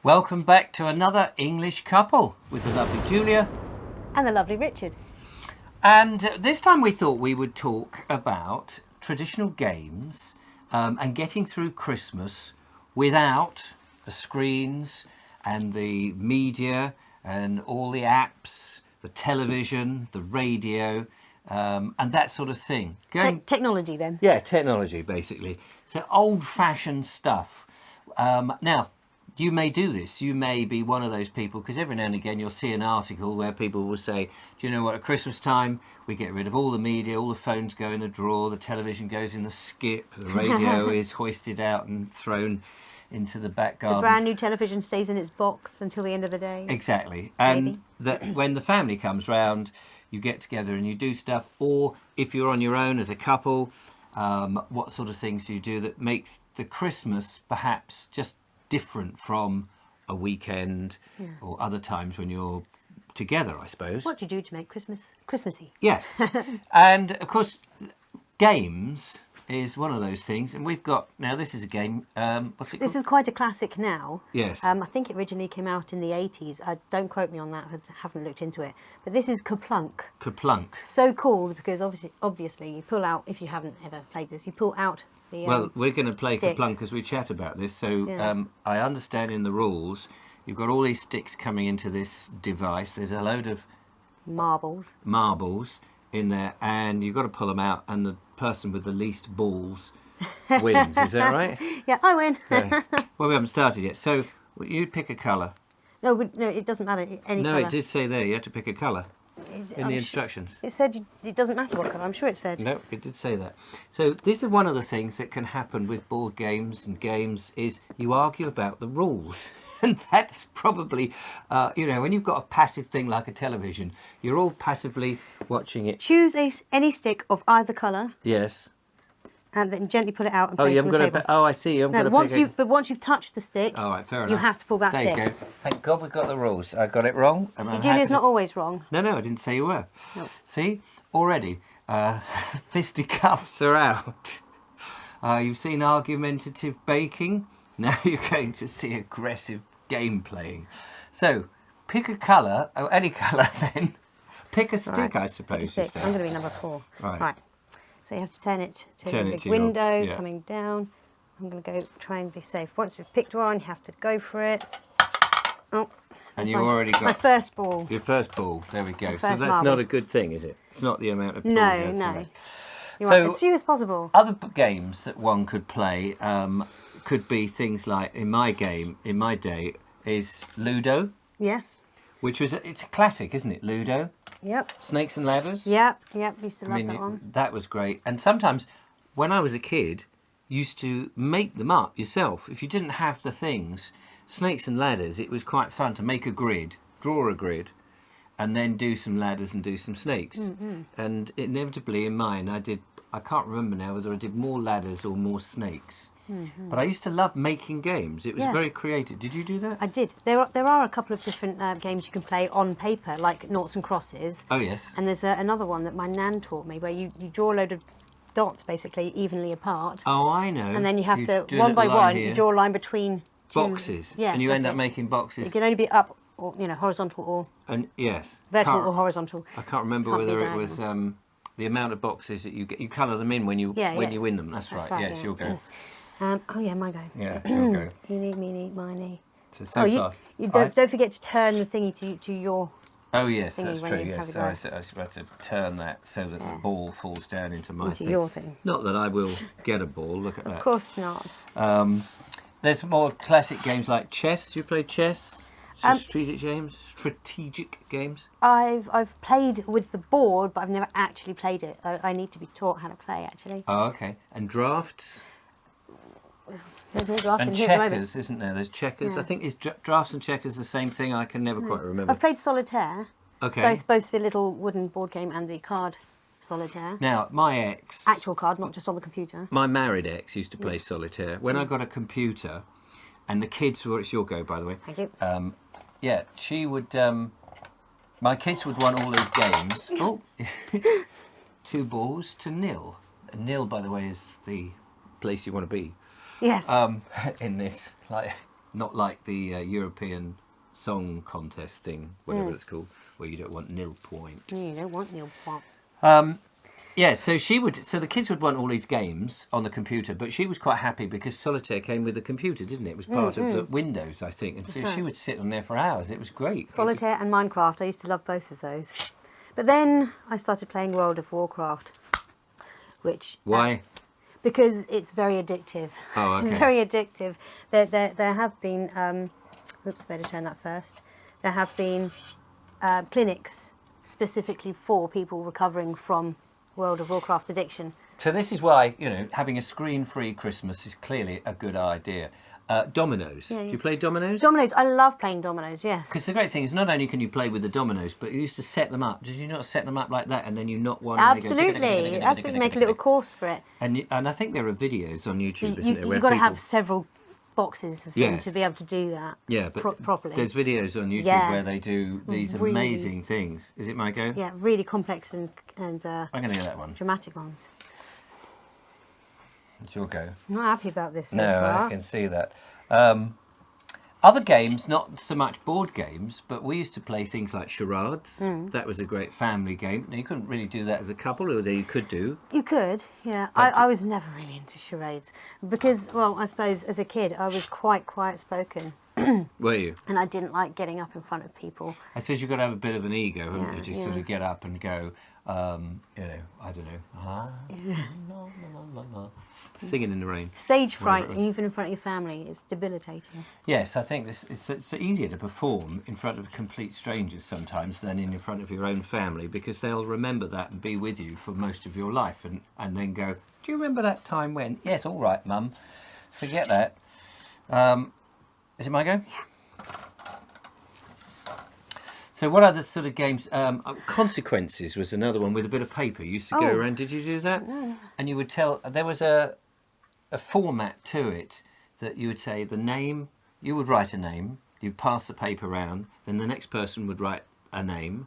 Welcome back to another English couple with the lovely Julia. And the lovely Richard. And this time we thought we would talk about traditional games and getting through Christmas without the screens and the media and all the apps, the television, the radio, and that sort of thing. Technology then. Yeah, technology basically. So old-fashioned stuff. Now, you may do this. You may be one of those people, because every now and again you'll see an article where people will say, do you know what, at Christmas time we get rid of all the media, all the phones go in a drawer, the television goes in the skip, the radio is hoisted out and thrown into the back garden. The brand new television stays in its box until the end of the day. Exactly. And that when the family comes round, you get together and you do stuff. Or if you're on your own as a couple, what sort of things do you do that makes the Christmas perhaps just different from a weekend or other times when you're together, I suppose. What do you do to make Christmas Christmassy? Yes. And of course, games is one of those things. And we've got, now this is a game, what's it called? This is quite a classic now. Yes. I think it originally came out in the 80s. Don't quote me on that, I haven't looked into it. But this is Kerplunk. Kerplunk. So called because obviously you pull out, if you haven't ever played this, you pull out the well, we're going to play sticks. Kerplunk as we chat about this. So I understand in the rules, you've got all these sticks coming into this device. There's a load of marbles in there, and you've got to pull them out, and the person with the least balls wins. Is that right? Yeah, I win. Okay. Well, we haven't started yet. So you pick a colour. No, it doesn't matter. Any No, colour. it did say there you had to pick a colour in the instructions. It said it doesn't matter what colour. I'm sure it said. No, it did say that. So this is one of the things that can happen with board games and games is you argue about the rules. And that's probably, when you've got a passive thing like a television, you're all passively watching it. Choose any stick of either colour. Yes. And then gently pull it out and place it on the table. I see. But once you've touched the stick, all right, fair enough. you have to pull that stick. There you go. Thank God we've got the rules. I got it wrong. See, Julia's not always wrong. No, I didn't say you were. No. See, already, fisticuffs are out. You've seen argumentative baking. Now you're going to see aggressive game playing. So, pick a colour, any colour then. Pick a stick, I suppose. I'm going to be number 4. Right. So you have to turn it to the big window, coming down. I'm going to go try and be safe. Once you've picked one, you have to go for it. Oh. And you already got... My first ball. Your first ball, there we go. So that's not a good thing, is it? It's not the amount of balls No. You so want as few as possible. Other games that one could play could be things like, in my day, is Ludo. Yes. Which was, it's a classic, isn't it, Ludo? Yep. Snakes and Ladders. Yep. Used to love that one. That was great. And sometimes, when I was a kid, used to make them up yourself. If you didn't have the things, Snakes and Ladders, it was quite fun to make a grid, draw a grid, and then do some ladders and do some snakes. Mm-hmm. And inevitably in mine, I can't remember now whether I did more ladders or more snakes. Mm-hmm. But I used to love making games. It was very creative. Did you do that? I did. There are a couple of different games you can play on paper, like noughts and crosses. Oh, yes. And there's another one that my nan taught me, where you draw a load of dots, basically, evenly apart. Oh, I know. And then you have to, one by one, you draw a line between two boxes. Yeah. And you end up making boxes. It can only be up, or horizontal or... And yes. Vertical or horizontal. I can't remember whether it was the amount of boxes that you get. You colour them in when you win them. That's right. Yes, you'll go. My go. Yeah, you'll go. Eeny, meeny, miny. So far. You don't forget to turn the thingy to your... Oh, yes, that's true, yes. I was about to turn that so that the ball falls down into my thing. Your thing. Not that I will get a ball, look at that. Of course not. There's more classic games like chess. Do you play chess? Strategic games? I've played with the board, but I've never actually played it. I need to be taught how to play, actually. Oh, okay. And drafts? There's no draft and checkers, isn't there? There's checkers. Yeah. I think is drafts and checkers the same thing? I can never quite remember. I've played solitaire. Okay. Both the little wooden board game and the card solitaire. Now, my ex... Actual card, not just on the computer. My married ex used to play solitaire. When I got a computer, and the kids were... It's your go, by the way. Thank you. She would... my kids would want all these games. Oh, 2 balls to nil. Nil, by the way, is the place you want to be. Yes. In this, like, not like the European song contest thing, whatever it's called, where you don't want nil point. You don't want nil point. Yeah, so so the kids would want all these games on the computer, but she was quite happy because Solitaire came with the computer, didn't it? It was part of the Windows, I think, and so she would sit on there for hours. It was great. Solitaire and Minecraft, I used to love both of those. But then I started playing World of Warcraft, which... Why? Because it's very addictive. Oh, okay. Very addictive. There have been... oops, I better turn that first. There have been clinics specifically for people recovering from World of Warcraft addiction. So this is why, having a screen-free Christmas is clearly a good idea. Dominoes. Do you play dominoes? Dominoes. I love playing dominoes, yes. Because the great thing is not only can you play with the dominoes, but you used to set them up. Did you not set them up like that and then you knock one Absolutely. and they go... Absolutely. Make a little course for it. And I think there are videos on YouTube, isn't there? You've got to have several boxes of them to be able to do that properly. There's videos on YouTube where they do these amazing things. Is it my go? Yeah, really complex and I'm going to get that one. Dramatic ones. It's your go. I'm not happy about this so No, far. I can see that. Other games, not so much board games, but we used to play things like charades. That was a great family game. Now, you couldn't really do that as a couple, although you could do. You could, yeah. I was never really into charades because, well, I suppose as a kid I was quite quiet-spoken. Were you? And I didn't like getting up in front of people. I suppose you've got to have a bit of an ego, haven't you? Just sort of get up and go, I don't know. Singing in the rain. Stage fright, even in front of your family, is debilitating. Yes, I think it's easier to perform in front of complete strangers sometimes than in front of your own family, because they'll remember that and be with you for most of your life and then go, do you remember that time when? Yes, all right, Mum. Forget that. Is it my go? Yeah. So what other sort of games? Consequences was another one with a bit of paper. You used to go around. Did you do that? No. And you would tell. There was a format to it that you would say the name. You would write a name. You'd pass the paper around. Then the next person would write a name.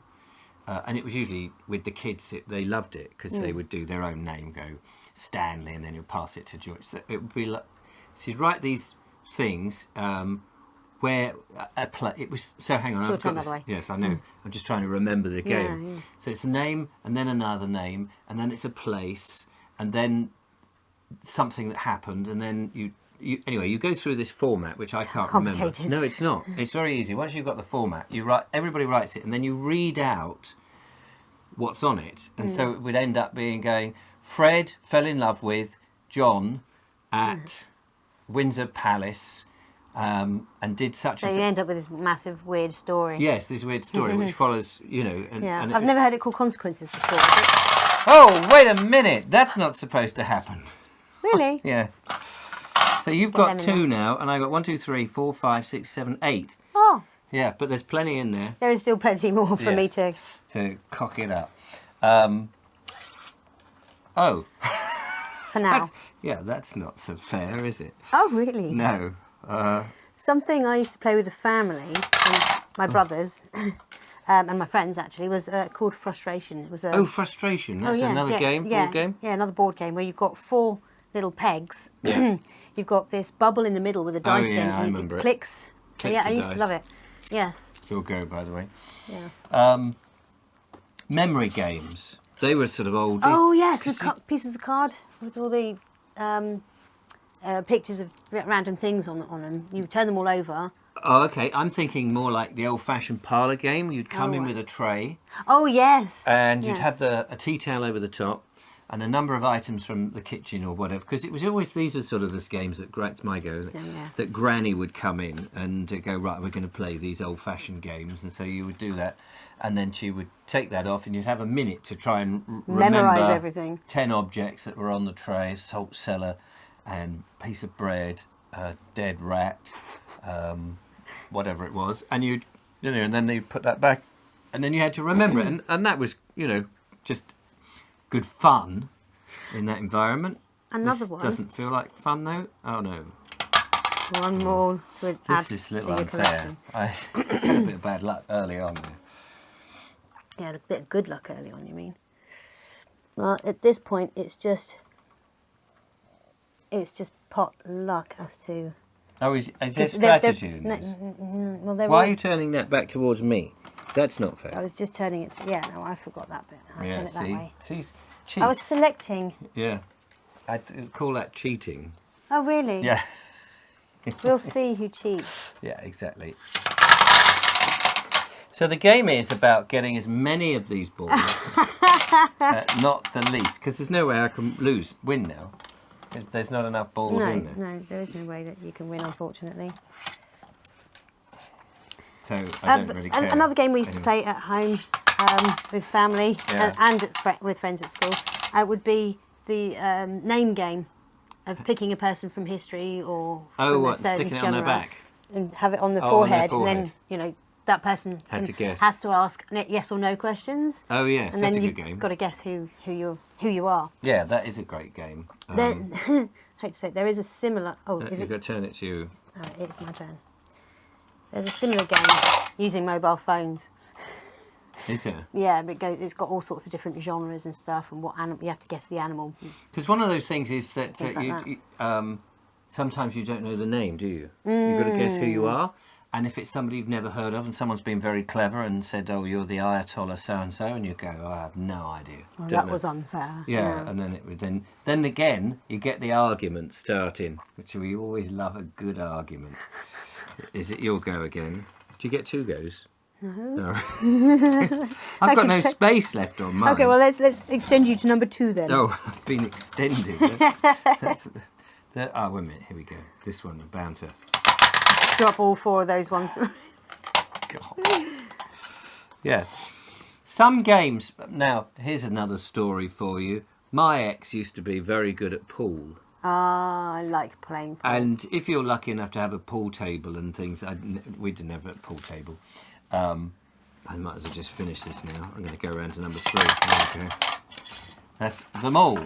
And it was usually with the kids. They loved it because they would do their own name. Go Stanley, and then you'd pass it to George. So it would be like. So you'd write these things. Where it was so hang on. Short time, by the way. Yes, I know. I'm just trying to remember the game. Yeah. So it's a name, and then another name, and then it's a place, and then something that happened, and then you anyway. You go through this format, which I can't remember. No, it's not. It's very easy. Once you've got the format, you write. Everybody writes it, and then you read out what's on it, and so it would end up being going. Fred fell in love with John at Windsor Palace. And did such and so you end up with this massive weird story. Yes, this weird story which follows, And I've never heard it called Consequences before. Oh, wait a minute! That's not supposed to happen. Really? Yeah. So you've got 2 now, and I've got 1, 2, 3, 4, 5, 6, 7, 8. Oh. Yeah, but there's plenty in there. There is still plenty more for me to cock it up. For now. That's not so fair, is it? Oh, really? No. Something I used to play with the family, and my brothers, and my friends actually, was called Frustration. It was Frustration. That's another game, board game? Yeah, another board game where you've got 4 little pegs. Yeah. You've got this bubble in the middle with a dice in, I and remember it clicks. I used dice. to love it. Yes. Your go, by the way. Yes. Memory games. They were sort of old. Oh, yes, with pieces of card with all the pictures of random things on them. You turn them all over. Oh, okay. I'm thinking more like the old-fashioned parlour game. You'd come in with a tray. Oh, yes. And you'd have a tea towel over the top and a number of items from the kitchen or whatever. Because it was always, these were sort of the games that Granny would come in and go, right, we're going to play these old-fashioned games. And so you would do that. And then she would take that off and you'd have a minute to try and memorise everything. 10 objects that were on the tray, salt cellar and piece of bread, dead rat, whatever it was, and and then they put that back, and then you had to remember it, and that was, just good fun in that environment. Another this one doesn't feel like fun though. Oh no. One more. This is a little unfair. I had a bit of bad luck early on. You had a bit of good luck early on, you mean? Well, at this point, it's just pot luck as to Oh, is there They're- strategy in no, this? well, they're Why all, are you turning that back towards me? That's not fair. I was just turning it. Yeah, no, I forgot that bit. I'll turn it that way. See, cheats. I was selecting. Yeah, I'd call that cheating. Oh, really? Yeah, We'll see who cheats. yeah, exactly. So the game is about getting as many of these balls, not the least, because there's no way I can win now. There's not enough balls No, in there. no, there is no way that you can win, unfortunately. So I don't really care. Another game we used to play at home with family Yeah. and with friends at school would be the name game of picking a person from history or Oh, from a what? certain Sticking it on their genre back? and have it on the Oh, on their forehead, and then forehead. that person Had to guess. has to ask yes or no questions, Oh yes, and that's then a you've good game. got to guess who you are. Yeah, that is a great game. There, hate to say, there is a similar. Oh, is You've it? got to turn it to you. It's my turn. There's a similar game using mobile phones. Is there? Yeah, but it's got all sorts of different genres and stuff, and what animal you have to guess the animal. Because one of those things is that Things like you sometimes you don't know the name, do you? You've got to guess who you are. And if it's somebody you've never heard of and someone's been very clever and said, oh, you're the Ayatollah so-and-so, and you go, oh, I have no idea. Well, Don't that know. was unfair. Yeah, and then it would then again you get the argument starting, which we always love a good argument. Is it your go again? Do you get 2 goes? No. I've got no space left on mine. Okay, well let's extend you to number 2 then. Oh, I've been extended. Wait a minute, here we go. This one, I'm bound to. Drop all 4 of those ones. God. Yeah. Some games. Now, here's another story for you. My ex used to be very good at pool. I like playing pool. And if you're lucky enough to have a pool table and things, we didn't have a pool table. I might as well just finish this now. I'm going to go around to number 3. There we go. That's them all.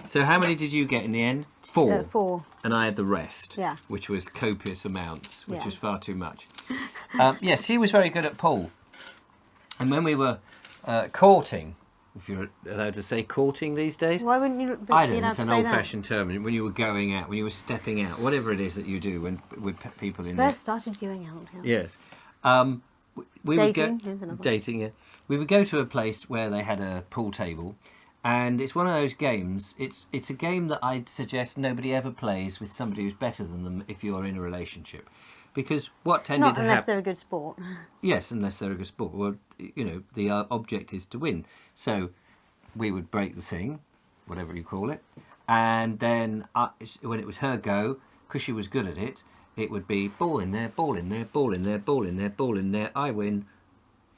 So how many did you get in the end? 4. 4. And I had the rest, Yeah. which was copious amounts, which Yeah. was far too much. Yes, she was very good at pool. And when we were courting, if you're allowed to say courting these days, Why wouldn't you? I be don't. allowed It's to an say that? old-fashioned term. When you were going out, when you were stepping out, whatever it is that you do when with people in First started going out. Yeah. Yes. We would Dating, go here's another one. dating. Yeah. We would go to a place where they had a pool table, and it's one of those games. It's a game that I'd suggest nobody ever plays with somebody who's better than them if you're in a relationship, because what tended Not to unless happen. they're a good sport. Yes, unless they're a good sport. Well, the object is to win. So we would break the thing, whatever you call it, and then when it was her go, because she was good at it, it would be ball in there, ball in there, ball in there, ball in there, ball in there. I win,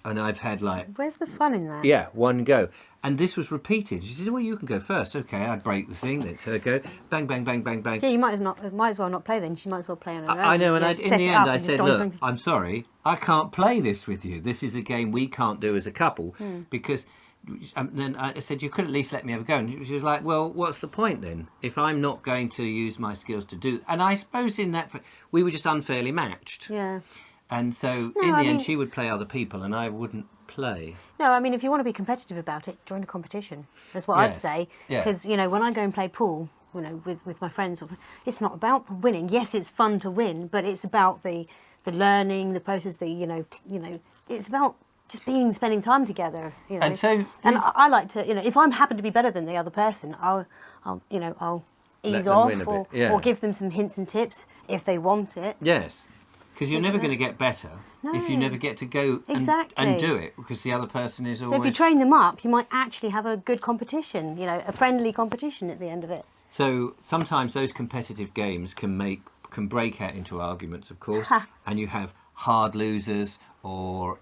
and I've had Where's the fun in that? yeah, one go. And this was repeated. She says, well, you can go first. Okay, I break the thing. That's her go. Bang, bang, bang, bang, bang. Yeah, you might as well not play then. She might as well play on her own. I know, and You in set the it end up I and just said, dong, look, dong. I'm sorry, I can't play this with you. This is a game we can't do as a couple because... then I said, you could at least let me have a go. And she was like, well, what's the point then? If I'm not going to use my skills to do... And I suppose in that... We were just unfairly matched. Yeah. And so No, in the I end, mean- she would play other people and I wouldn't play. No, I mean, if you want to be competitive about it, join a competition. That's what I'd Yes. say. Yeah. Because, when I go and play pool, with my friends, it's not about winning. Yes, it's fun to win, but it's about the learning, the process, it's about just spending time together. And so And these- I like to, if I'm happen to be better than the other person, I'll ease them off win a bit, yeah. or give them some hints and tips if they want it. Yes. Because you're never going to get better if you No. never get to go Exactly. and do it, because the other person is So if you always... train them up, you might actually have a good competition, a friendly competition at the end of it. So sometimes those competitive games can break out into arguments, of course, and you have hard losers or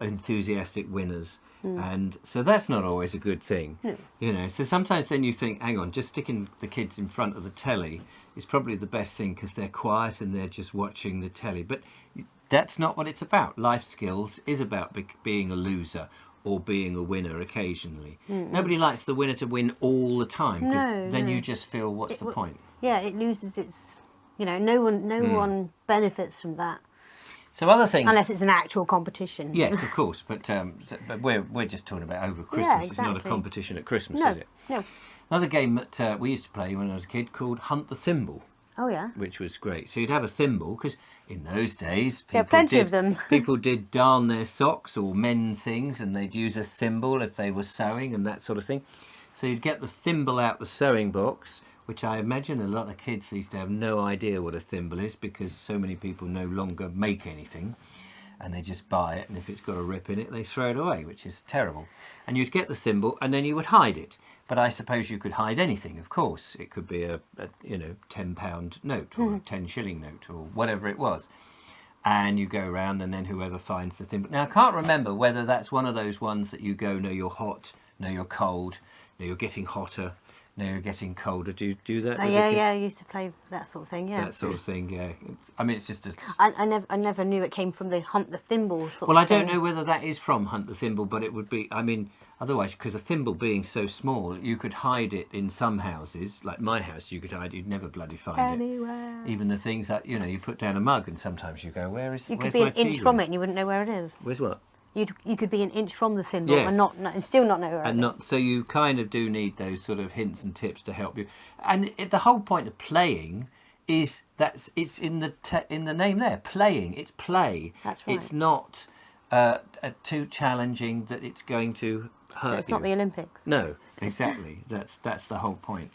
enthusiastic winners, and so that's not always a good thing, So sometimes then you think, hang on, just sticking the kids in front of the telly is probably the best thing because they're quiet and they're just watching the telly, but that's not what it's about. Life skills is about being a loser or being a winner occasionally. Nobody likes the winner to win all the time because No, then no. you just feel, what's the point? Yeah, it loses its. No one benefits from that So other things, unless it's an actual competition. yes, of course, but we're just talking about over Christmas. It's not a exactly. competition at Christmas, No, is it? no. Another game that we used to play when I was a kid called Hunt the Thimble. Oh yeah. which was great. So you'd have a thimble, because in those days Yeah, plenty of them. people did darn their socks or mend things, and they'd use a thimble if they were sewing and that sort of thing. So you'd get the thimble out the sewing box, which I imagine a lot of kids these days have no idea what a thimble is, because so many people no longer make anything and they just buy it, and if it's got a rip in it they throw it away, which is terrible. And you'd get the thimble and then you would hide it. But I suppose you could hide anything, of course. It could be a £10 note or a 10 shilling note or whatever it was. And you go around, and then whoever finds the thimble. Now, I can't remember whether that's one of those ones that you go, no, you're hot, no, you're cold, no, you're getting hotter, no, you're getting colder. Do you do that? Oh, yeah, I used to play that sort of thing, yeah. That sort of thing, yeah. It's just a... I never knew it came from the Hunt the Thimble sort Well, of I don't thing. know whether that is from Hunt the Thimble, but it would be, otherwise, because a thimble being so small, you could hide it in some houses. Like my house, you could hide it, you'd never bloody find Anywhere. it. Even the things that, you put down a mug, and sometimes you go, where's You could where's be my an inch tea from room? it and you wouldn't know where it is. Where's what? You could be an inch from the thimble Yes. and still not know where it is. So you kind of do need those sort of hints and tips to help you. And the whole point of playing is that it's in the name there, playing. It's play. That's right. It's not too challenging that it's going to hurt It's you. not the Olympics. No, exactly. That's the whole point.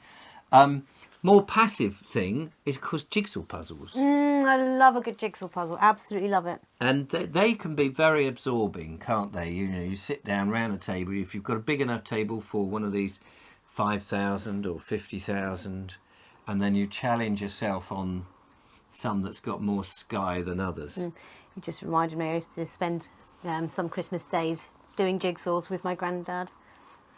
More passive thing is, of course, jigsaw puzzles. I love a good jigsaw puzzle. Absolutely love it. And they can be very absorbing, can't they? You sit down round a table. If you've got a big enough table for one of these 5,000 or 50,000, and then you challenge yourself on some that's got more sky than others. You just reminded me, I used to spend some Christmas days doing jigsaws with my granddad.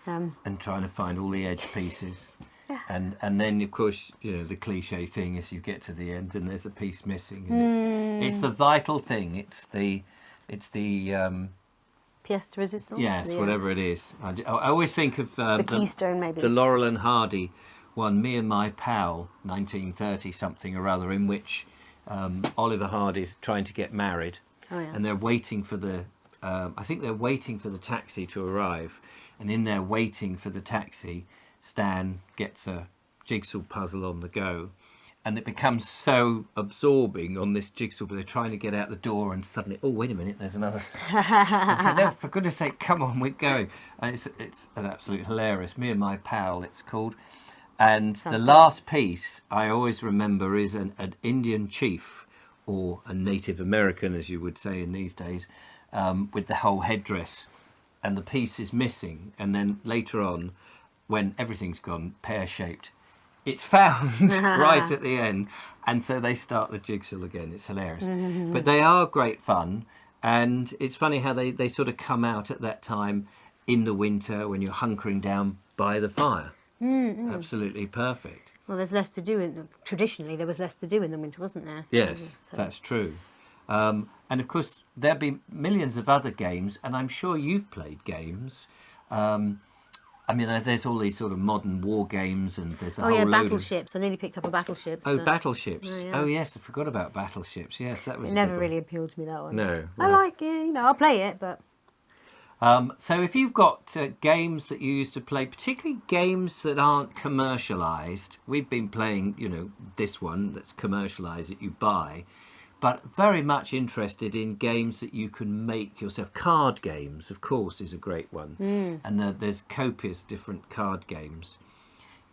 And trying to find all the edge pieces. Yeah. And then, of course, the cliche thing is you get to the end and there's a piece missing. And it's the vital thing. It's the Pièce de résistance? yes, whatever it is. I always think of The keystone, maybe. the Laurel and Hardy one, Me and My Pal, 1930 something or other, in which Oliver Hardy's trying to get married, Oh, yeah. and they're waiting for the I think they're waiting for the taxi to arrive, and in their waiting for the taxi, Stan gets a jigsaw puzzle on the go, and it becomes so absorbing on this jigsaw, but they're trying to get out the door, and suddenly, oh, wait a minute, there's another. And so, no, for goodness sake, come on, we're going. And it's an absolute hilarious. Me and My Pal, it's called. And the last piece I always remember is an Indian chief, or a Native American, as you would say in these days, with the whole headdress, and the piece is missing. And then later on, when everything's gone pear-shaped, it's found right at the end, and so they start the jigsaw again. It's hilarious. But they are great fun, and it's funny how they sort of come out at that time in the winter when you're hunkering down by the fire. Absolutely perfect. Well, there's less to do. Traditionally, there was less to do in the winter, wasn't there? Yes, So- that's true. And of course, there'll be millions of other games, and I'm sure you've played games. There's all these sort of modern war games, and there's a Oh whole yeah, load battleships. I nearly picked up a battleships. of... Oh, but battleships. Oh, yeah. Oh, yes, I forgot about battleships. Yes, that was It a never good one. really appealed to me, that one. No. I well, like it, I'll play it, but So if you've got games that you used to play, particularly games that aren't commercialised, we've been playing, this one that's commercialised that you buy, but very much interested in games that you can make yourself. Card games, of course, is a great one. And there's copious different card games.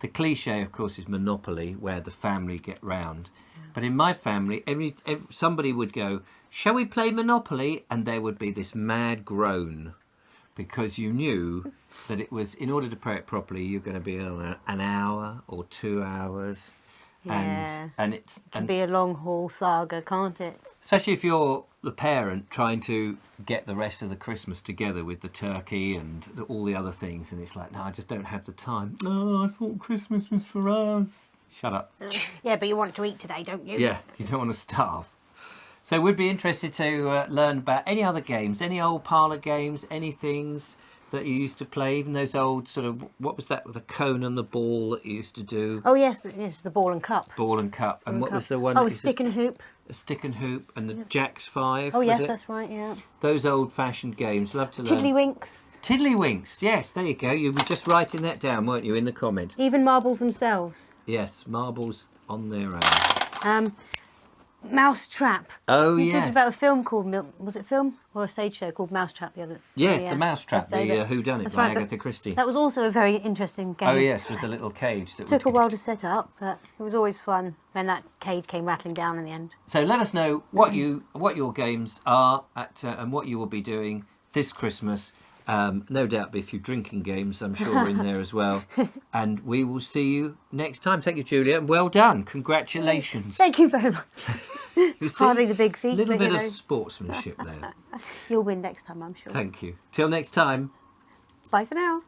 The cliche, of course, is Monopoly, where the family get round. But in my family, somebody would go, shall we play Monopoly? And there would be this mad groan, because you knew that it was, in order to play it properly, you're going to be on an hour or 2 hours. Yeah. And it's... it can be a long haul saga, can't it? Especially if you're the parent trying to get the rest of the Christmas together with the turkey and all the other things, and it's like, no, I just don't have the time. Oh, I thought Christmas was for us. Shut up. Yeah, but you want to eat today, don't you? Yeah, you don't want to starve. So we'd be interested to learn about any other games, any old parlour games, any things that you used to play, even those old sort of, what was that with the cone and the ball that you used to do? Oh yes, the ball and cup. Ball and cup. And what was the one? Oh, that a used stick and hoop. a stick and hoop, and the Jacks 5. Oh was yes, it? that's right. Yeah. Those old-fashioned games. Love to learn. Tiddlywinks. Tiddlywinks. Yes, there you go. You were just writing that down, weren't you, in the comments? Even marbles themselves. Yes, marbles on their own. Mousetrap. Oh, We yes. talked about a film called was it a film or a stage show called Mousetrap the other? Yes, yeah, the Mousetrap, the yesterday, but- Whodunit That's by right, but Agatha Christie. That was also a very interesting game. Oh, yes, with the little cage. That Took a would... while to set up, but it was always fun when that cage came rattling down in the end. So let us know what your games are and what you will be doing this Christmas. No doubt be a few drinking games, I'm sure, in there as well. And we will see you next time. Thank you, Julia. And well done. Congratulations. Thank you very much. You see, Hardly the big feat. little but, bit you of know, sportsmanship there. you'll win next time, I'm sure. Thank you. Till next time. Bye for now.